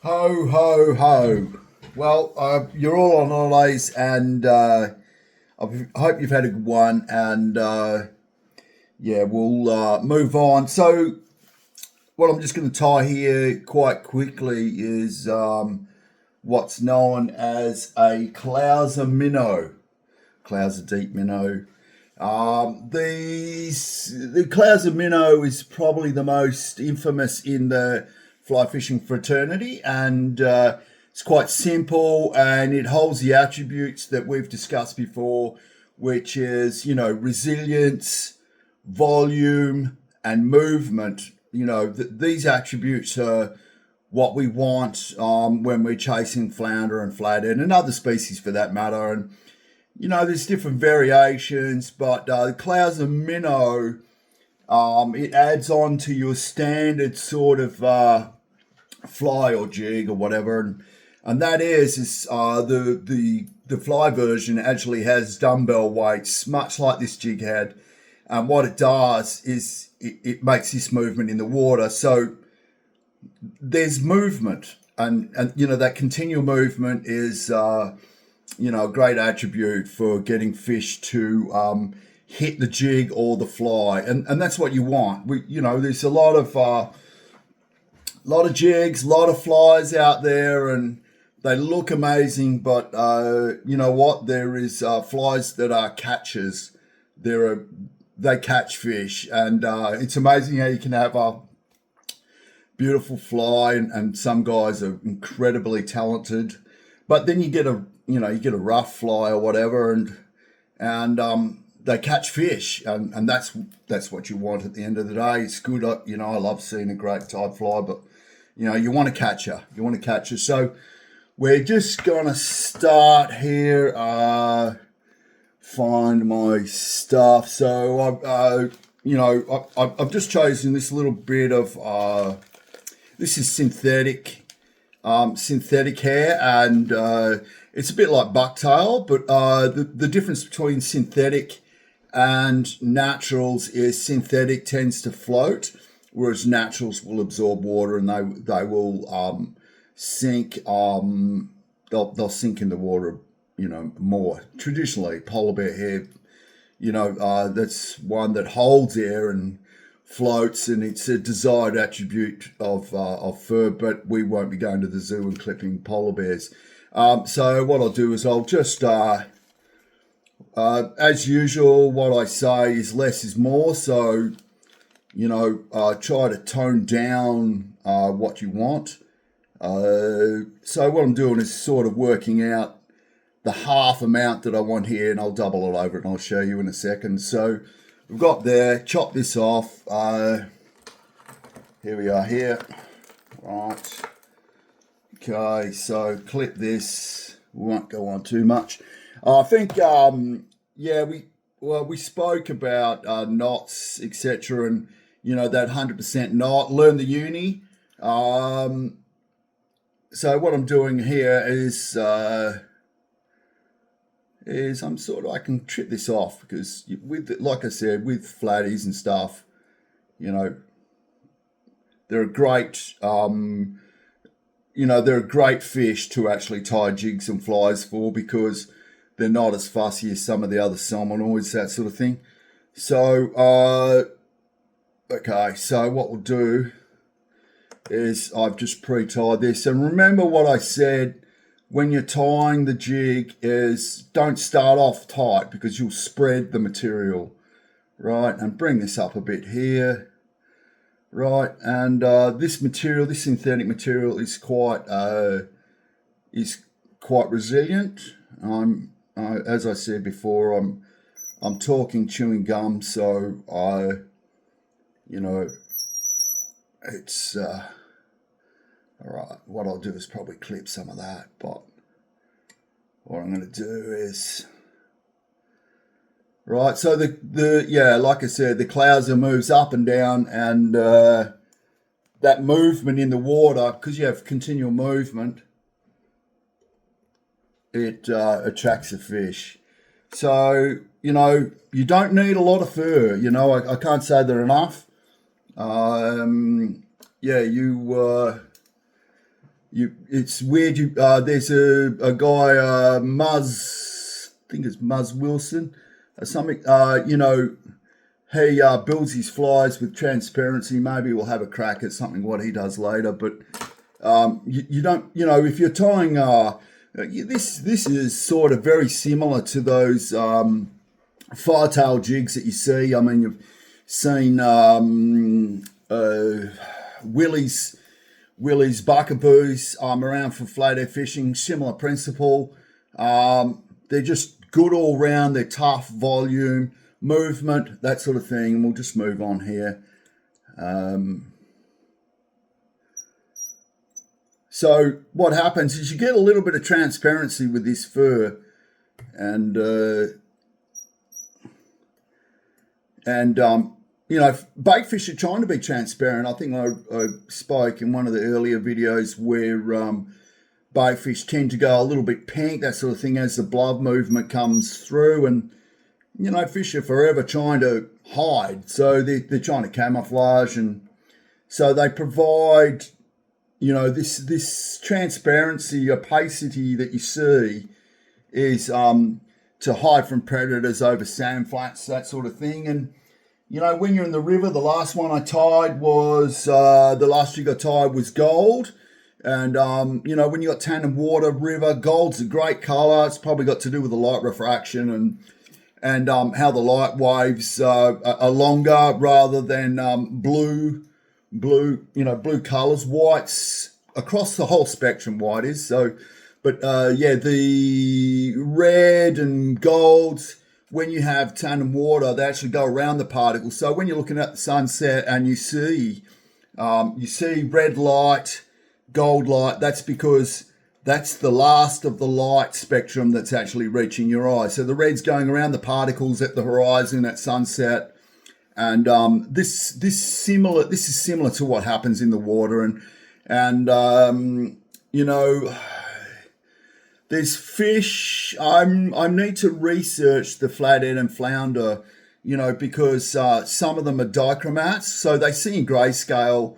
Ho, ho, ho. Well, you're all on holidays, and I hope you've had a good one. And yeah, we'll move on. So, what I'm just going to tie here quite quickly is what's known as a Clouser Minnow, Clouser Deep Minnow. The Clouser Minnow is probably the most infamous in the fly fishing fraternity, and it's quite simple, and it holds the attributes that we've discussed before, which is resilience, volume, and movement. These attributes are what we want when we're chasing flounder and flathead and other species for that matter. And there's different variations, but the Clouser Minnow, it adds on to your standard sort of fly or jig or whatever, and that is the fly version actually has dumbbell weights, much like this jig had. And what it does is it makes this movement in the water. So there's movement, and that continual movement is a great attribute for getting fish to hit the jig or the fly, and that's what you want. There's a lot of jigs, a lot of flies out there, and they look amazing, but you know what? There is flies that are catchers. They catch fish, and it's amazing how you can have a beautiful fly, and some guys are incredibly talented, but then you get a rough fly or whatever, and they catch fish, and that's what you want at the end of the day. It's good. I love seeing a great tide fly, but you want to catch her. So we're just gonna start here. Find my stuff. So I've just chosen this little bit of this is synthetic hair, and it's a bit like bucktail, but the difference between synthetic and naturals is synthetic tends to float, whereas naturals will absorb water, and they will sink. They'll sink in the water, more. Traditionally, polar bear hair, that's one that holds air and floats, and it's a desired attribute of fur. But we won't be going to the zoo and clipping polar bears. So what I'll do is I'll just, as usual, what I say is less is more. So try to tone down what you want. So what I'm doing is sort of working out the half amount that I want here, and I'll double it over, and I'll show you in a second. So we've got there, chop this off. Here we are here. Right. Okay, so clip this. We won't go on too much. I think, we spoke about knots, etc., and that 100% knot. Learn the uni. So what I'm doing here is I can trip this off, because like I said, with flatties and stuff, they're a great they're a great fish to actually tie jigs and flies for, because they're not as fussy as some of the other salmonoids, that sort of thing. So okay, so what we'll do is I've just pre-tied this, and remember what I said when you're tying the jig is don't start off tight, because you'll spread the material, right? And bring this up a bit here, right? And this synthetic material is quite resilient. As I said before, I'm talking chewing gum, so it's all right. What I'll do is probably clip some of that, but what I'm going to do is right. So like I said, the Clouser moves up and down, and that movement in the water, because you have continual movement, it attracts the fish. So you don't need a lot of fur. I can't say they're enough. It's weird. There's a guy, Muzz, I think it's Muzz Wilson, or something. He builds his flies with transparency. Maybe we'll have a crack at something what he does later. But you don't, if you're tying, this is sort of very similar to those firetail jigs that you see. I mean, you've seen Willie's buckaboos around for flathead fishing. Similar principle. They're just good all round. They're tough, volume, movement, that sort of thing. And we'll just move on here. So what happens is you get a little bit of transparency with this fur, and bait fish are trying to be transparent. I think I spoke in one of the earlier videos where bait fish tend to go a little bit pink, that sort of thing, as the blood movement comes through. And, fish are forever trying to hide. So they're trying to camouflage. And so they provide, this transparency, opacity that you see is to hide from predators over sand flats, that sort of thing. And, when you're in the river, the last one I tied was, the last jig I tied was gold. And, when you got tandem water, river, gold's a great colour. It's probably got to do with the light refraction and how the light waves are longer rather than blue colours. Whites, across the whole spectrum, white is. So, but, the red and golds, when you have tandem water, they actually go around the particles. So when you're looking at the sunset and you see red light, gold light, that's because that's the last of the light spectrum that's actually reaching your eye. So the red's going around the particles at the horizon at sunset, and this is similar to what happens in the water. And there's fish. I need to research the flathead and flounder, because some of them are dichromats, so they see in grayscale,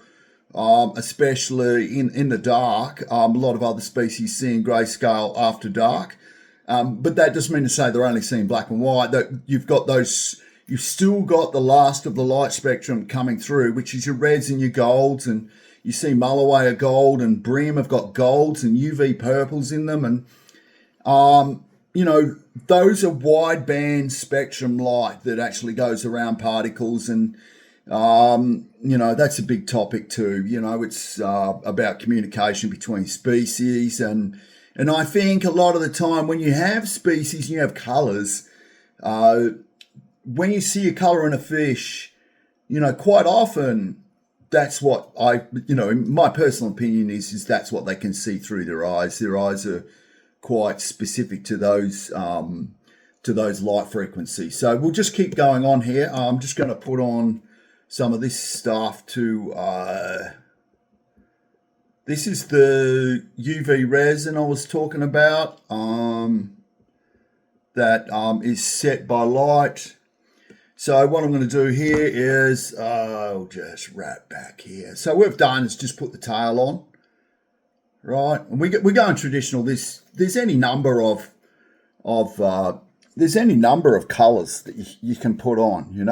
especially in the dark. A lot of other species see in grayscale after dark, but that doesn't mean to say they're only seeing black and white. That you've still got the last of the light spectrum coming through, which is your reds and your golds, and you see Mulloway are gold, and Bream have got golds and UV purples in them, and those are wideband spectrum light that actually goes around particles. And that's a big topic too. It's about communication between species, and I think a lot of the time when you have species and you have colours, when you see a colour in a fish, quite often that's what my personal opinion is that's what they can see through their eyes. Their eyes are quite specific to those light frequencies. So we'll just keep going on here. I'm just going to put on some of this stuff to this is the UV resin I was talking about, that is set by light. So what I'm going to do here is I'll just wrap back here. So what we've done is just put the tail on, right? And we're going traditional. There's any number of colours that you can put on. You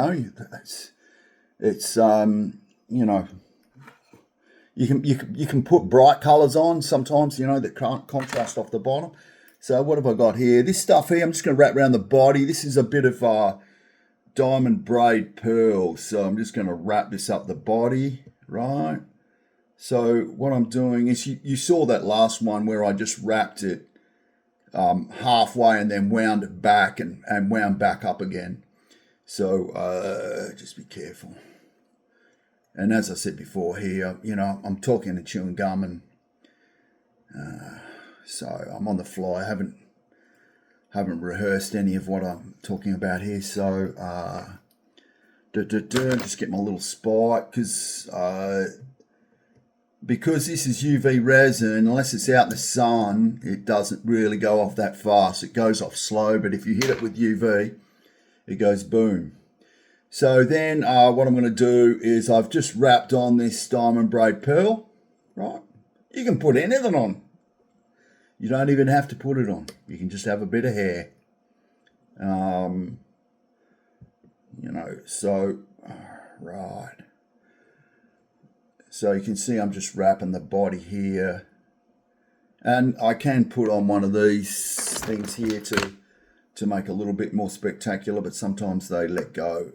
can put bright colours on sometimes. That can't contrast off the bottom. So what have I got here? This stuff here, I'm just going to wrap around the body. This is a bit of diamond braid pearl. So I'm just going to wrap this up the body, right? So what I'm doing is, you saw that last one where I just wrapped it halfway and then wound it back and wound back up again. So just be careful. And as I said before here, I'm talking and chewing gum, and so I'm on the fly. I haven't rehearsed any of what I'm talking about here. So just get my little spike, because this is UV resin. Unless it's out in the sun, it doesn't really go off that fast. It goes off slow, but if you hit it with UV, it goes boom. So then what I'm going to do is I've just wrapped on this diamond braid pearl, right? You can put anything on. You don't even have to put it on. You can just have a bit of hair. So, right. So you can see I'm just wrapping the body here. And I can put on one of these things here to make a little bit more spectacular, but sometimes they let go.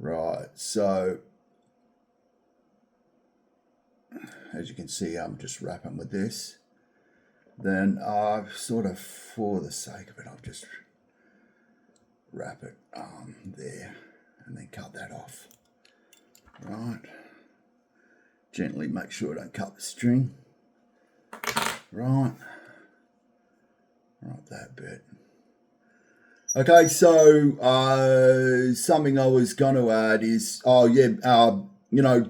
Right, so as you can see, I'm just wrapping with this. Then sort of, for the sake of it, I'll just wrap it there and then cut that off. Right, gently make sure I don't cut the string. Right, that bit. Okay, so something I was going to add is,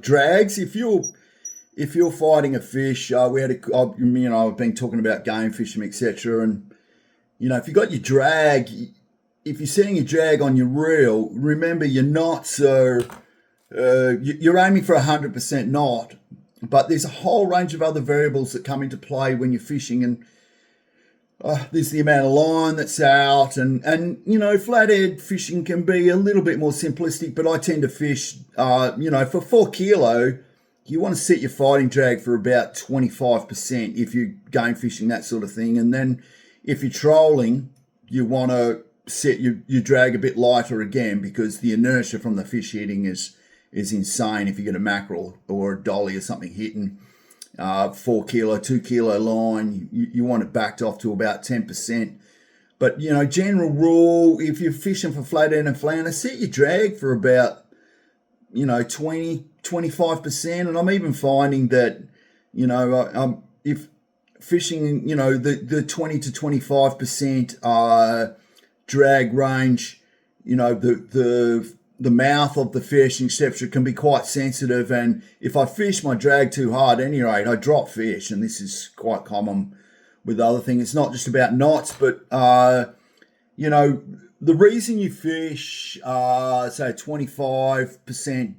drags. If you're fighting a fish, I've been talking about game fishing, etc. And if you got your drag, if you're setting your drag on your reel, remember you're not so you're aiming for 100% knot, but there's a whole range of other variables that come into play when you're fishing, and there's the amount of line that's out, and flathead fishing can be a little bit more simplistic, but I tend to fish, for 4 kilo, you want to set your fighting drag for about 25% if you're game fishing, that sort of thing. And then if you're trolling, you want to set your drag a bit lighter again, because the inertia from the fish hitting is insane. If you get a mackerel or a dolly or something hitting 4 kilo, 2 kilo line, you want it backed off to about 10%. But, general rule, if you're fishing for flathead and flounder, set your drag for about, 25%. And I'm even finding that, if fishing, the 20 to 25% drag range, the mouth of the fish, etc., can be quite sensitive. And if I fish my drag too hard, at any rate, I drop fish. And this is quite common with other things. It's not just about knots, but, the reason you fish, say 25%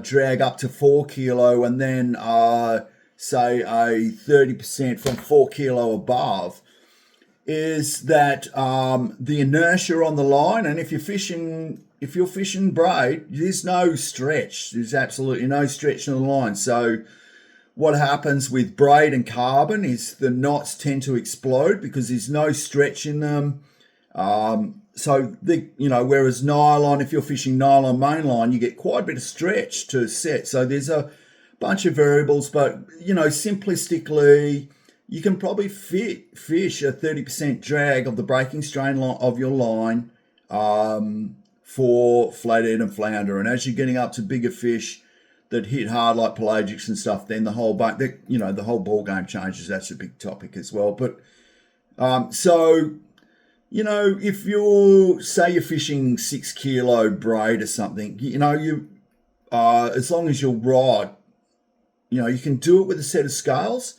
drag up to 4 kilo, and then, say a 30% from 4 kilo above, is that the inertia on the line. And if you're fishing braid, there's no stretch. There's absolutely no stretch on the line. So what happens with braid and carbon is the knots tend to explode because there's no stretch in them. Whereas nylon, if you're fishing nylon mainline, you get quite a bit of stretch to set. So there's a bunch of variables, but, simplistically, you can probably fish a 30% drag of the breaking strain of your line for flathead and flounder. And as you're getting up to bigger fish that hit hard like pelagics and stuff, then the whole ball game changes. That's a big topic as well. But if you're fishing 6 kilo braid or something, as long as your rod, you can do it with a set of scales.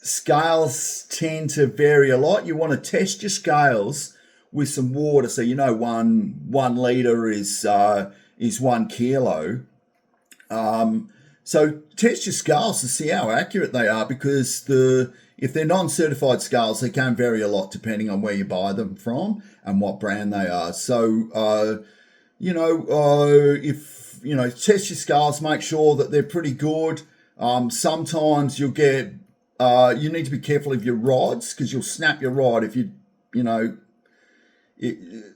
Scales tend to vary a lot. You want to test your scales with some water, so 1 litre is 1 kilo. So test your scales to see how accurate they are, because if they're non-certified scales, they can vary a lot depending on where you buy them from and what brand they are. So test your scales, make sure that they're pretty good. Sometimes you'll get you need to be careful of your rods, because you'll snap your rod if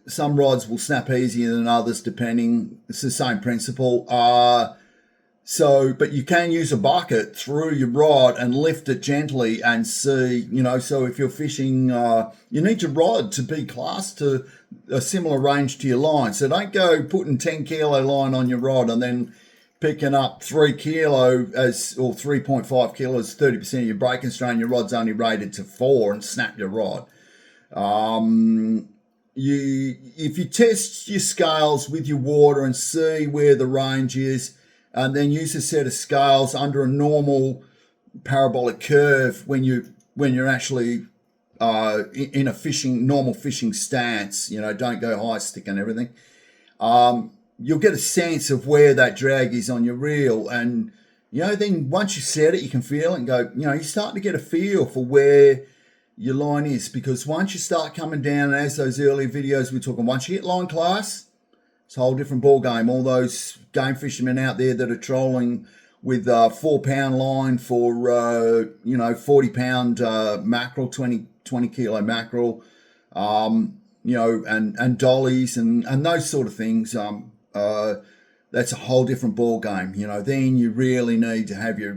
some rods will snap easier than others, depending. It's the same principle. But you can use a bucket through your rod and lift it gently and see, so if you're fishing, you need your rod to be classed to a similar range to your line. So don't go putting 10 kilo line on your rod and then picking up 3 kilo or 3.5 kilos, 30% of your breaking strain, your rod's only rated to 4, and snap your rod. If you test your scales with your water and see where the range is, and then use a set of scales under a normal parabolic curve when you're actually in a normal fishing stance, don't go high stick and everything. you'll get a sense of where that drag is on your reel. And, then once you set it, you can feel it and go, you're starting to get a feel for where your line is. Because once you start coming down, as those earlier videos we're talking, once you hit line class, it's a whole different ball game. All those game fishermen out there that are trolling with 4-pound line for 40-pound mackerel, 20 kilo mackerel, and dollies and those sort of things. That's a whole different ball game. Then you really need to have your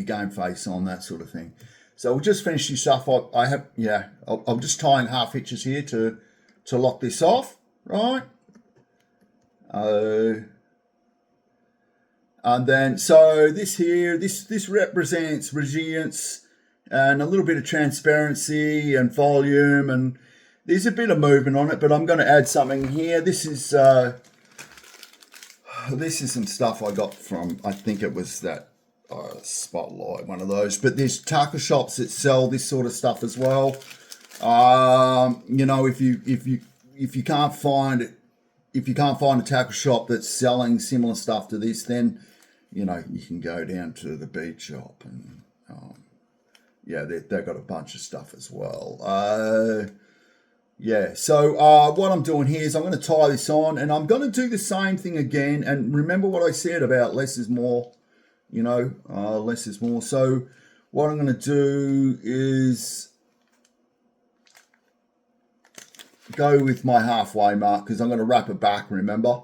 game face on, that sort of thing. So we'll just finish this off. I'm just tying half hitches here to lock this off, right? And then, so this here, this represents resilience and a little bit of transparency and volume, and there's a bit of movement on it, but I'm going to add something here. This is some stuff I got from, I think it was that Spotlight, one of those, but there's tackle shops that sell this sort of stuff as well. If you can't find it, if you can't find a tackle shop that's selling similar stuff to this, then you can go down to the beach shop, and they've got a bunch of stuff as well. So what I'm doing here is I'm going to tie this on, and I'm going to do the same thing again. And remember what I said about less is more, less is more. So what I'm going to do is go with my halfway mark, because I'm going to wrap it back, remember?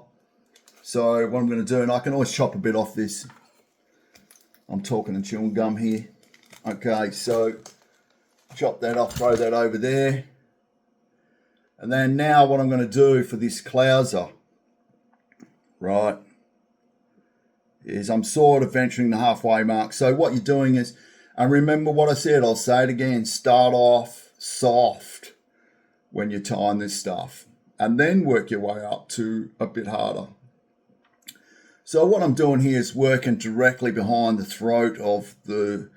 So what I'm going to do, and I can always chop a bit off this. I'm talking and chewing gum here. Okay, so chop that off, throw that over there. And then now what I'm going to do for this clouser, right, is I'm sort of venturing the halfway mark. So what you're doing is, and remember what I said, I'll say it again, start off soft when you're tying this stuff, and then work your way up to a bit harder. So what I'm doing here is working directly behind the throat of the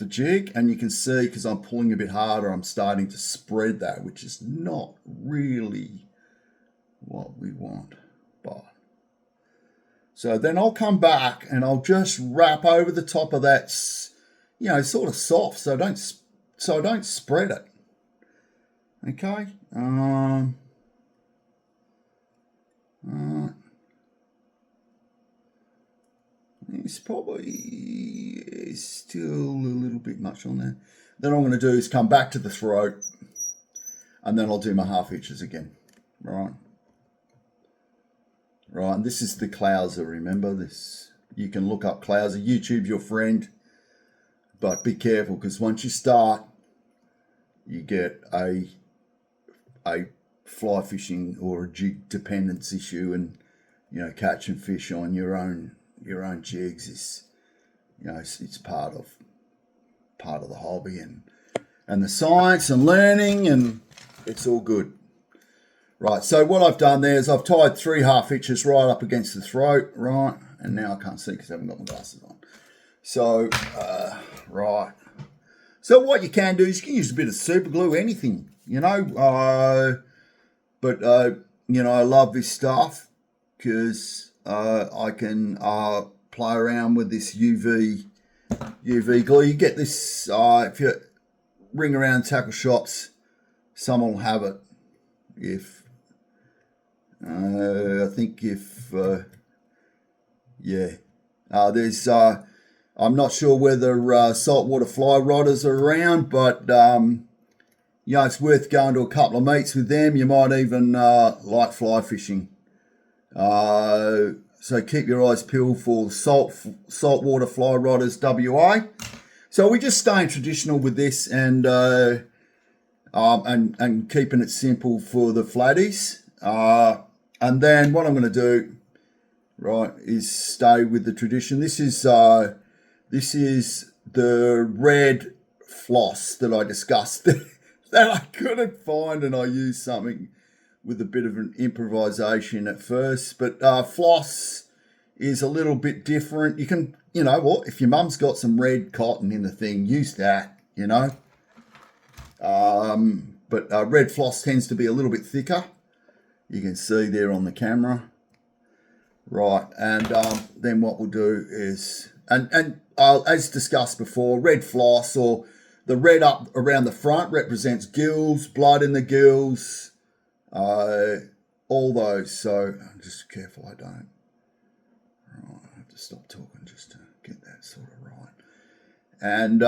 jig, and you can see, because I'm pulling a bit harder, I'm starting to spread that, which is not really what we want. But so then I'll come back and I'll just wrap over the top of that, sort of soft, so I don't spread it. Okay. It's probably still a little bit much on there. Then what I'm going to do is come back to the throat, and then I'll do my half hitches again. Right. And this is the Clouser. Remember this? You can look up Clouser. YouTube's your friend, but be careful, because once you start, you get a fly fishing or a jig dependence issue, and catching fish on your own jigs is it's part of the hobby and the science and learning, and it's all good. Right, so what I've done there is I've tied 3 half hitches right up against the throat, right, and now I can't see because I haven't got my glasses on. So right, so what you can do is you can use a bit of super glue, anything, but I love this stuff because I can play around with this UV glue. You get this if you ring around tackle shops, someone will have it. There's I'm not sure whether saltwater fly rodders are around, but it's worth going to a couple of meets with them. You might even like fly fishing. So keep your eyes peeled for saltwater fly rodders WA. So we're just staying traditional with this, and keeping it simple for the flatties. And then what I'm going to do, right, is stay with the tradition. This is the red floss that I discussed that I couldn't find, and I used something with a bit of an improvisation at first. But floss is a little bit different. You can, if your mum's got some red cotton in the thing, use that, But red floss tends to be a little bit thicker. You can see there on the camera. Right, and then what we'll do is, and as discussed before, red floss, or the red up around the front, represents gills, blood in the gills, all those. So I'm just careful I don't. Right, I have to stop talking just to get that sort of right. And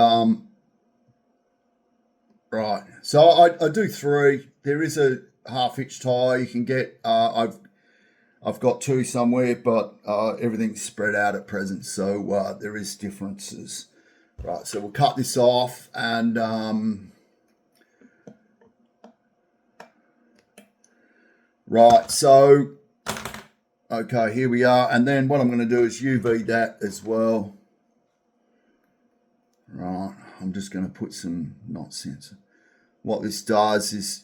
right, so I do 3. There is a half-hitch tie you can get. I've got 2 somewhere, but everything's spread out at present, so there is differences. Right, so we'll cut this off, and right, so okay, here we are, and then what I'm going to do is UV that as well. Right, I'm just going to put some nonsense. What this does is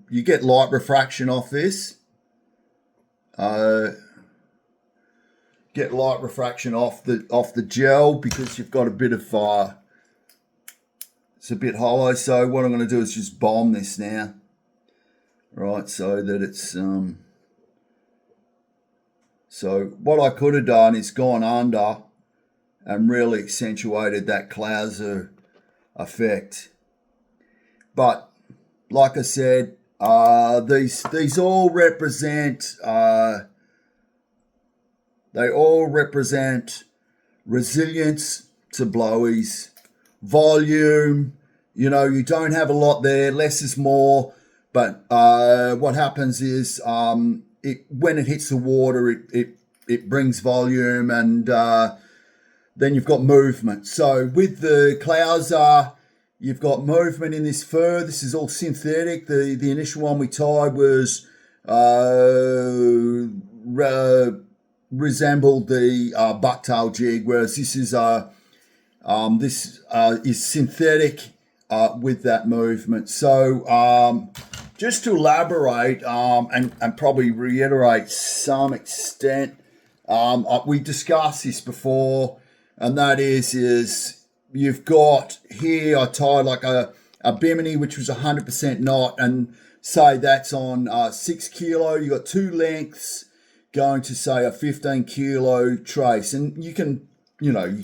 you get light refraction off this. Get light refraction off the gel, because you've got a bit of it's a bit hollow. So what I'm going to do is just bomb this now, right? So that it's so what I could have done is gone under and really accentuated that Clouser effect, but like I said, these all represent they all represent resilience to blowies, volume. You know, you don't have a lot there, less is more. But what happens is when it hits the water, it brings volume, and then you've got movement. So with the Clouser, you've got movement in this fur. This is all synthetic. The initial one we tied was resembled the bucktail jig, whereas this is synthetic with that movement. So just to elaborate and probably reiterate some extent, we discussed this before, and that is you've got here, I tied like a bimini, which was 100% knot, and say that's on 6 kilo. You got 2 lengths going to say a 15 kilo trace, and you can, you know,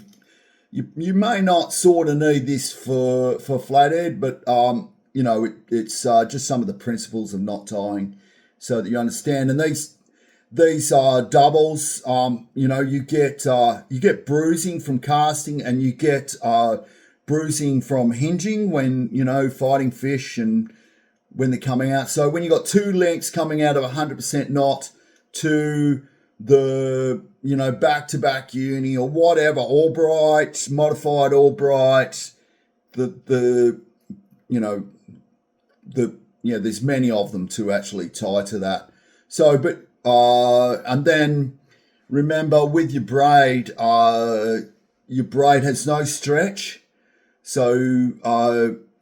you may not sort of need this for flathead, but you know, it's just some of the principles of knot tying so that you understand. And these are doubles. You know, you get bruising from casting, and you get bruising from hinging when, you know, fighting fish and when they're coming out. So when you got 2 lengths coming out of 100% knot to the, you know, back-to-back uni or whatever, Albright, modified Albright, there's many of them to actually tie to that. So, but and then remember, with your braid has no stretch. So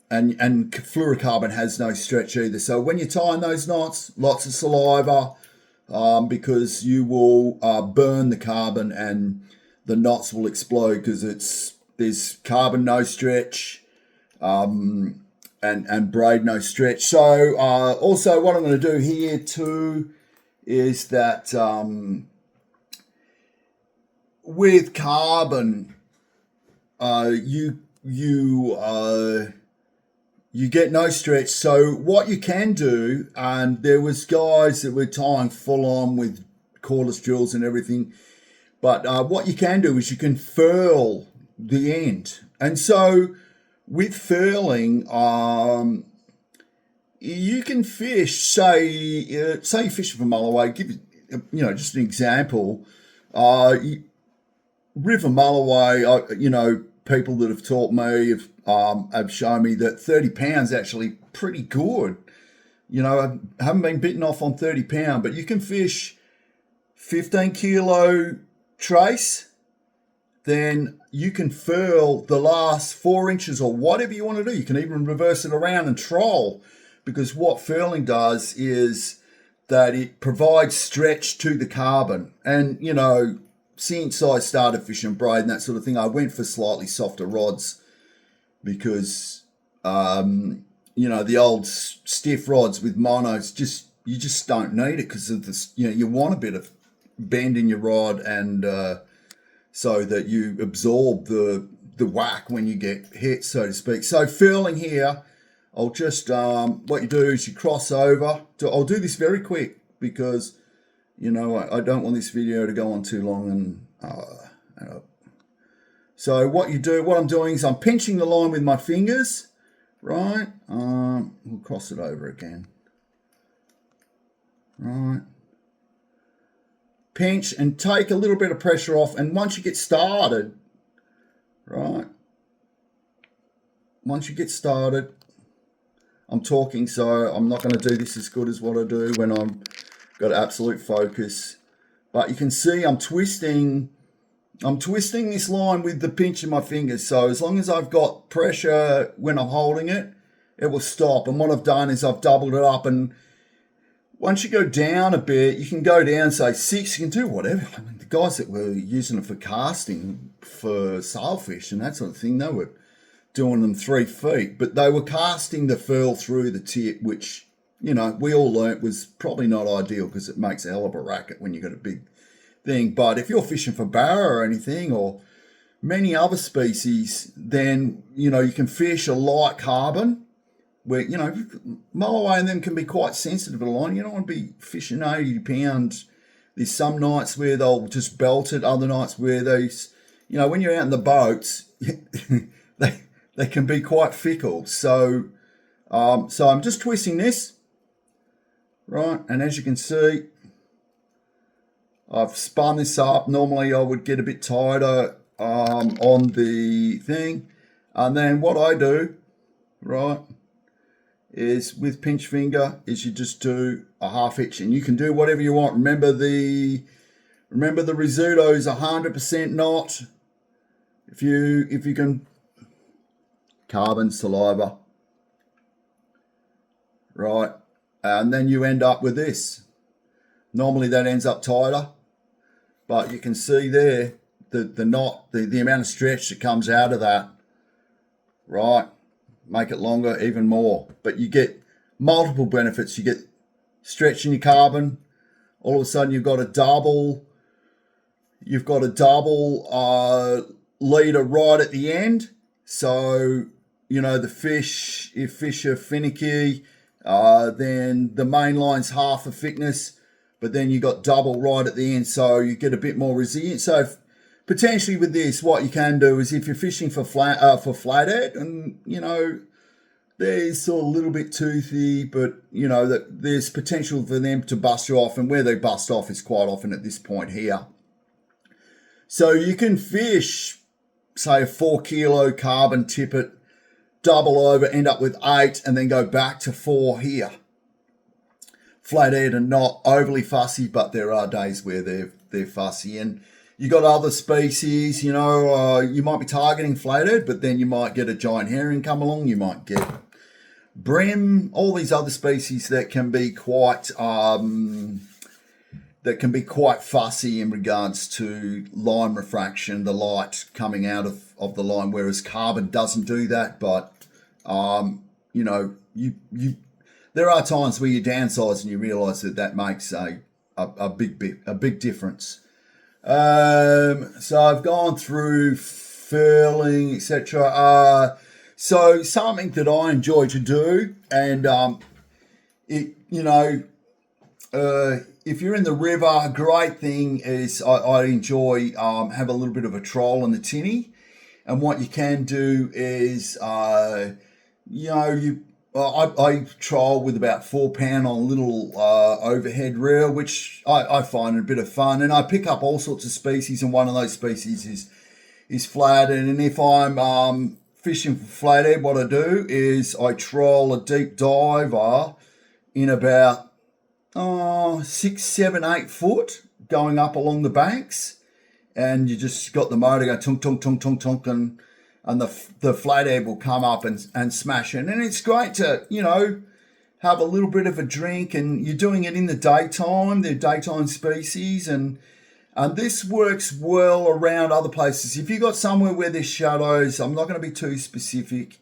and fluorocarbon has no stretch either. So when you're tying those knots, lots of saliva, because you will burn the carbon and the knots will explode, because there's carbon no stretch, and braid no stretch. So also what I'm going to do here too is that with carbon, you get no stretch. So what you can do, and there was guys that were tying full on with cordless drills and everything, but what you can do is you can furl the end. And so with furling, you can fish, say you're fishing from Mulloway, give you know, just an example, River Mulloway, people that have taught me have shown me that 30 pounds actually pretty good. You know, I haven't been bitten off on 30 pound, but you can fish 15 kilo trace, then you can furl the last 4 inches or whatever you want to do. You can even reverse it around and troll, because what furling does is that it provides stretch to the carbon. And, you know, since I started fishing braid and that sort of thing, I went for slightly softer rods, because, the old stiff rods with monos just you just don't need it because of this. You know, you want a bit of bend in your rod, and so that you absorb the whack when you get hit, so to speak. So furling here, I'll just what you do is you cross over. I'll do this very quick because you know I don't want this video to go on too long. And so what I'm doing is I'm pinching the line with my fingers, right? We'll cross it over again, right? Pinch and take a little bit of pressure off, and once you get started, right? Once you get started, I'm talking, so I'm not going to do this as good as what I do when I'm got absolute focus. But you can see I'm twisting this line with the pinch of my fingers. So as long as I've got pressure when I'm holding it, it will stop. And what I've done is I've doubled it up, and once you go down a bit, you can go down, say 6, you can do whatever. I mean, the guys that were using it for casting, for sailfish and that sort of thing, they were doing them 3 feet, but they were casting the furl through the tip, which, you know, we all learnt was probably not ideal because it makes a hell of a racket when you've got a big thing. But if you're fishing for barra or anything, or many other species, then, you know, you can fish a light carbon, where, you know, mulloway and them can be quite sensitive to the line. You don't want to be fishing 80 pounds. There's some nights where they'll just belt it, other nights where they, you know, when you're out in the boats, they can be quite fickle. So I'm just twisting this, right? And as you can see, I've spun this up. Normally I would get a bit tighter on the thing. And then what I do, right, is with pinch finger is you just do a half hitch, and you can do whatever you want. Remember the risotto is 100% knot. If you can, carbon, saliva, right, and then you end up with this. Normally that ends up tighter, but you can see there the knot, the amount of stretch that comes out of that, right? Make it longer, even more. But you get multiple benefits. You get stretch in your carbon. All of a sudden you've got a double leader right at the end. So, you know, the fish, if fish are finicky, then the main line's half a thickness, but then you got double right at the end, so you get a bit more resilience. So potentially with this, what you can do is if you're fishing for flathead, and you know they're sort of a little bit toothy, but you know that there's potential for them to bust you off, and where they bust off is quite often at this point here. So you can fish, say, a 4 kilo carbon tippet, double over, end up with 8, and then go back to 4 here. Flathead are not overly fussy, but there are days where they're fussy. And you got other species, you know, you might be targeting flathead, but then you might get a giant herring come along. You might get brim, all these other species that can be quite fussy in regards to line refraction, the light coming out of the line, whereas carbon doesn't do that. But you know, there are times where you downsize and you realise that makes a big difference. So I've gone through furling, etc. So something that I enjoy to do, and if you're in the river, a great thing is I enjoy have a little bit of a troll in the tinny, and what you can do is I troll with about 4 pound on a little overhead reel, which I find a bit of fun, and I pick up all sorts of species, and one of those species is flathead. And if I'm fishing for flathead, what I do is I troll a deep diver in about 6, 7, 8 foot going up along the banks, and you just got the motor go tunk tunk tunk tunk tunk, and the flathead will come up and smash it. And it's great to, you know, have a little bit of a drink, and you're doing it in the daytime. They're daytime species, and this works well around other places. If you've got somewhere where there's shadows, I'm not going to be too specific,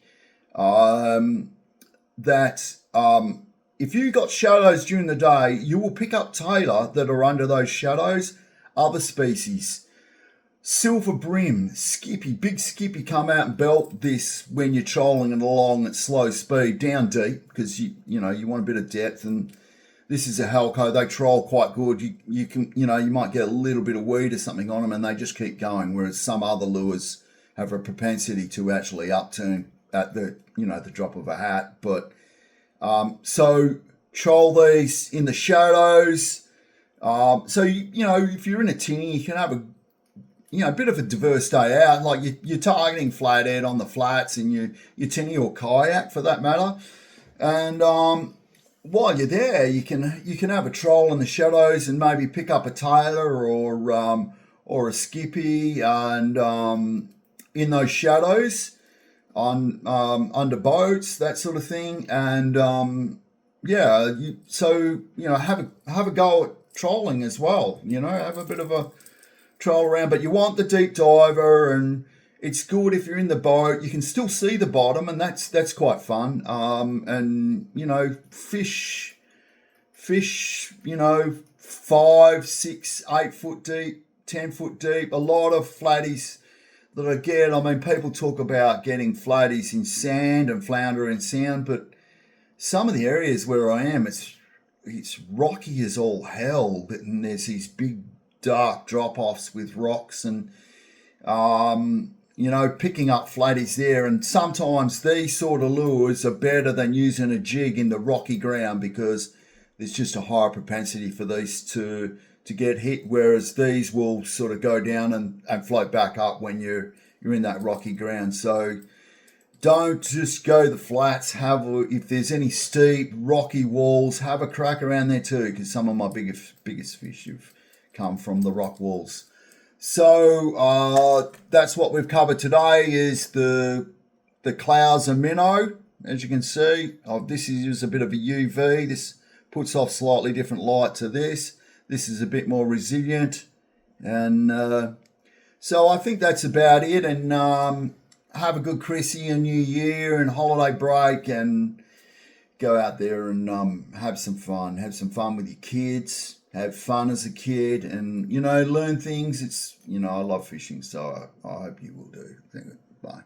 if you got shadows during the day, you will pick up tailor that are under those shadows, other species. Silver brim, skippy, big skippy come out and belt this when you're trolling it along at slow speed, down deep, because you want a bit of depth, and this is a halco. They troll quite good. You can, you might get a little bit of weed or something on them and they just keep going, whereas some other lures have a propensity to actually upturn at the drop of a hat. But so troll these in the shadows. So if you're in a tinny, you can have a bit of a diverse day out. Like you're targeting flathead on the flats and your tinny or kayak for that matter. And while you're there, you can have a troll in the shadows and maybe pick up a tailor or a skippy and in those shadows on under boats, that sort of thing. And have a go at trolling as well. Have a bit of a troll around, but you want the deep diver, and it's good if you're in the boat. You can still see the bottom, and that's quite fun. And fish, 5, 6, 8 foot deep, 10 foot deep. A lot of flatties that I get. I mean, people talk about getting flatties in sand and flounder in sand, but some of the areas where I am, it's rocky as all hell, and there's these big dark drop-offs with rocks and picking up flatties there. And sometimes these sort of lures are better than using a jig in the rocky ground, because there's just a higher propensity for these to get hit, whereas these will sort of go down and float back up when you're in that rocky ground. So don't just go the flats. If there's any steep rocky walls, have a crack around there too, because some of my biggest fish have come from the rock walls. So that's what we've covered today, is the Clouser Minnow. As you can see, this is a bit of a UV. This puts off slightly different light to this. This is a bit more resilient. And so I think that's about it. And have a good Chrissy and New Year and holiday break, and go out there and have some fun. Have some fun with your kids. Have fun as a kid, and learn things. I love fishing, so I hope you will do. Bye.